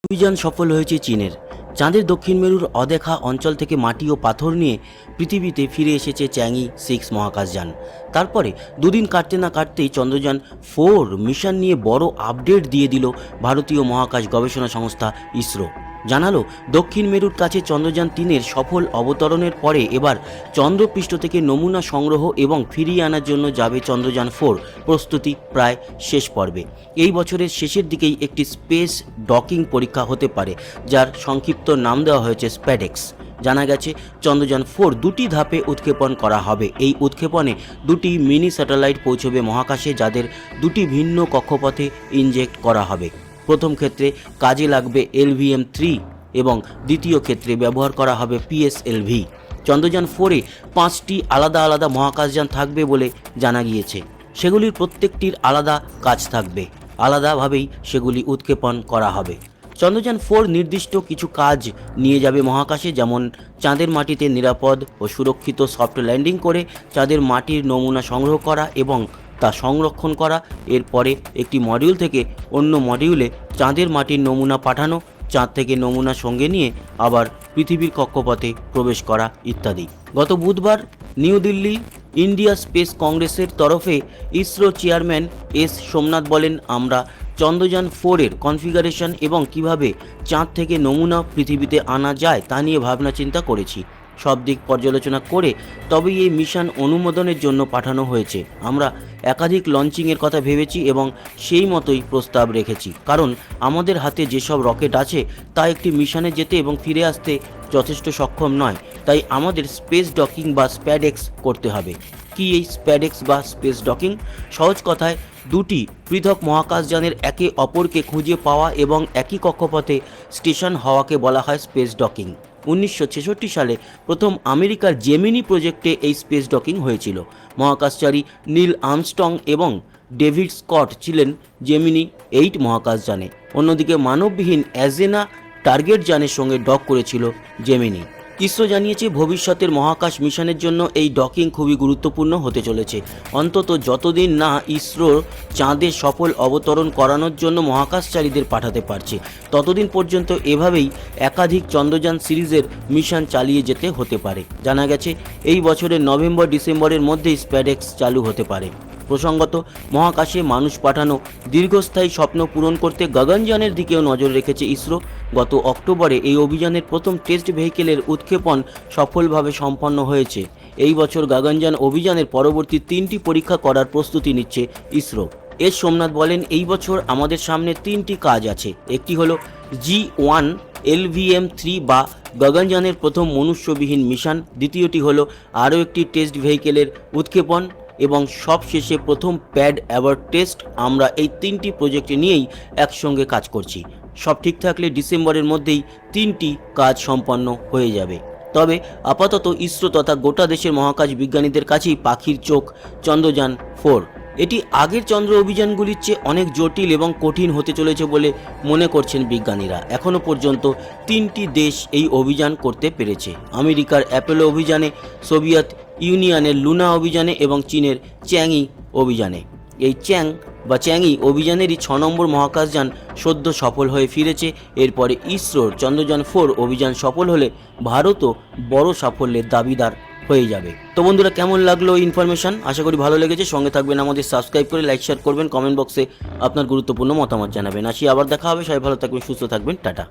অভিযান সফল হয়েছে চীনের। চাঁদের দক্ষিণ মেরুর অদেখা অঞ্চল থেকে মাটি ও পাথর নিয়ে পৃথিবীতে ফিরে এসেছে চ্যাংই 6 মহাকাশযান। তারপরে দুদিন কাটতে না কাটতেই চন্দ্রযান 4 মিশন নিয়ে বড় আপডেট দিয়ে দিল ভারতীয় মহাকাশ গবেষণা সংস্থা ইসরো। জানালো দক্ষিণ মেরুর কাছে চন্দ্রযান 3-এর সফল অবতরণের পরে এবার চন্দ্রপৃষ্ঠ থেকে নমুনা সংগ্রহ এবং ফিরিয়ে আনার জন্য যাবে চন্দ্রযান 4। প্রস্তুতি প্রায় শেষ পর্বে। এই বছরের শেষের দিকেই একটি স্পেস ডকিং পরীক্ষা হতে পারে, যার সংক্ষিপ্ত নাম দেওয়া হয়েছে স্প্যাডেক্স। জানা গেছে চন্দ্রযান 4 দুটি ধাপে উৎক্ষেপণ করা হবে। এই উৎক্ষেপণে দুটি মিনি স্যাটেলাইট পৌঁছবে মহাকাশে, যাদের দুটি ভিন্ন কক্ষপথে ইনজেক্ট করা হবে। প্রথম ক্ষেত্রে কাজে লাগবে LVM-3 এবং দ্বিতীয় ক্ষেত্রে ব্যবহার করা হবে PSLV। চন্দ্রযান 4-এ 5টি আলাদা আলাদা মহাকাশযান থাকবে বলে জানা গিয়েছে। সেগুলির প্রত্যেকটির আলাদা কাজ থাকবে, আলাদাভাবেই সেগুলি উৎক্ষেপণ করা হবে। চন্দ্রযান 4 নির্দিষ্ট কিছু কাজ নিয়ে যাবে মহাকাশে, যেমন চাঁদের মাটিতে নিরাপদ ও সুরক্ষিত সফট ল্যান্ডিং করে চাঁদের মাটির নমুনা সংগ্রহ করা এবং তা সংরক্ষণ করা। এরপরে একটি মডিউল থেকে অন্য মডিউলে চাঁদের মাটির নমুনা পাঠানো, চাঁদ থেকে নমুনা সঙ্গে নিয়ে আবার পৃথিবীর কক্ষপথে প্রবেশ করা ইত্যাদি। গত বুধবার নিউ দিল্লি ইন্ডিয়া স্পেস কংগ্রেসের তরফে ইসরো চেয়ারম্যান এস সোমনাথ বলেন, আমরা চন্দ্রযান 4-এর কনফিগারেশন এবং কিভাবে চাঁদ থেকে নমুনা পৃথিবীতে আনা যায় তা নিয়ে ভাবনা চিন্তা করেছি। সব দিক পর্যালোচনা করে তবেই এই মিশন অনুমোদনের জন্য পাঠানো হয়েছে। আমরা একাধিক লঞ্চিংয়ের কথা ভেবেছি এবং সেই মতোই প্রস্তাব রেখেছি, কারণ আমাদের হাতে যেসব রকেট আছে তা একটি মিশনে যেতে এবং ফিরে আসতে যথেষ্ট সক্ষম নয়। তাই আমাদের স্পেস ডকিং বা স্প্যাডেক্স করতে হবে। কি এই স্প্যাডেক্স বা স্পেস ডকিং? সহজ কথায় দুটি পৃথক মহাকাশযানের একে অপরকে খুঁজে পাওয়া এবং একই কক্ষপথে স্টেশন হওয়াকে বলা হয় স্পেস ডকিং। 1966 সালে প্রথম আমেরিকার জেমিনি প্রজেক্টে এই স্পেস ডকিং হয়েছিল। মহাকাশচারী নীল আর্মস্ট্রং এবং ডেভিড স্কট ছিলেন জেমিনি 8 মহাকাশযানে। অন্যদিকে মানববিহীন অ্যাজেনা টার্গেট যানের সঙ্গে ডক করেছিল জেমিনি। ইসরো জানিয়েছে ভবিষ্যতের মহাকাশ মিশনের জন্য এই ডকিং খুবই গুরুত্বপূর্ণ হতে চলেছে। অন্তত যতদিন না ইসরো চাঁদে সফল অবতরণ করানোর জন্য মহাকাশচারীদের পাঠাতে পারছে, ততদিন পর্যন্ত এভাবেই একাধিক চন্দ্রযান সিরিজের মিশন চালিয়ে যেতে হতে পারে। জানা গেছে এই বছরের নভেম্বর-ডিসেম্বরের মধ্যেই স্প্যাডেক্স চালু হতে পারে। প্রসঙ্গত, মহাকাশে মানুষ পাঠানো দীর্ঘস্থায়ী স্বপ্ন পূরণ করতে গগনযানের দিকেও নজর রেখেছে ইসরো। গত অক্টোবরে এই অভিযানের প্রথম টেস্ট ভেহিকেলের উৎক্ষেপণ সফলভাবে সম্পন্ন হয়েছে। এই বছর গগনযান অভিযানের পরবর্তী 3টি পরীক্ষা করার প্রস্তুতি নিচ্ছে ইসরো। এস সোমনাথ বলেন, এই বছর আমাদের সামনে 3টি কাজ আছে। একটি হলো G1 LVM-3 বা গগনযানের প্রথম মনুষ্যবিহীন মিশন, দ্বিতীয়টি হলো আরও একটি টেস্ট ভেহিকেলের উৎক্ষেপণ এবং সবশেষে প্রথম প্যাড অ্যাওয়ার্ড টেস্ট। আমরা এই 3টি প্রজেক্ট নিয়েই একসঙ্গে কাজ করছি। সব ঠিক থাকলে ডিসেম্বরের মধ্যেই 3টি কাজ সম্পন্ন হয়ে যাবে। তবে আপাতত ইসরো তথা গোটা দেশের মহাকাশ বিজ্ঞানীদের কাছেই পাখির চোখ চন্দ্রযান 4। এটি আগের চন্দ্র অভিযানগুলির চেয়ে অনেক জটিল এবং কঠিন হতে চলেছে বলে মনে করছেন বিজ্ঞানীরা। এখনও পর্যন্ত 3টি দেশ এই অভিযান করতে পেরেছে: আমেরিকার অ্যাপোলো অভিযানে, সোভিয়েত ইউনিয়নের লুনা অভিযানে এবং চীনের চ্যাংই অভিযানে। এই চ্যাংই অভিযানেরই 6 নম্বর মহাকাশযান সদ্য সফল হয়ে ফিরেছে। এরপরে ইসরোর চন্দ্রযান 4 অভিযান সফল হলে ভারতও বড় সাফল্যের দাবিদার হয়ে যাবে। তো বন্ধুরা, কেমন লাগলো ইনফরমেশন? আশা করি ভালো লেগেছে। সঙ্গে থাকবেন, আমাদের সাবস্ক্রাইব করে লাইক শেয়ার করবেন, কমেন্ট বক্সে আপনার গুরুত্বপূর্ণ মতামত জানাবেন। আসি আবার দেখা হবে। সবাই ভালো থাকবেন, সুস্থ থাকবেন, টাটা।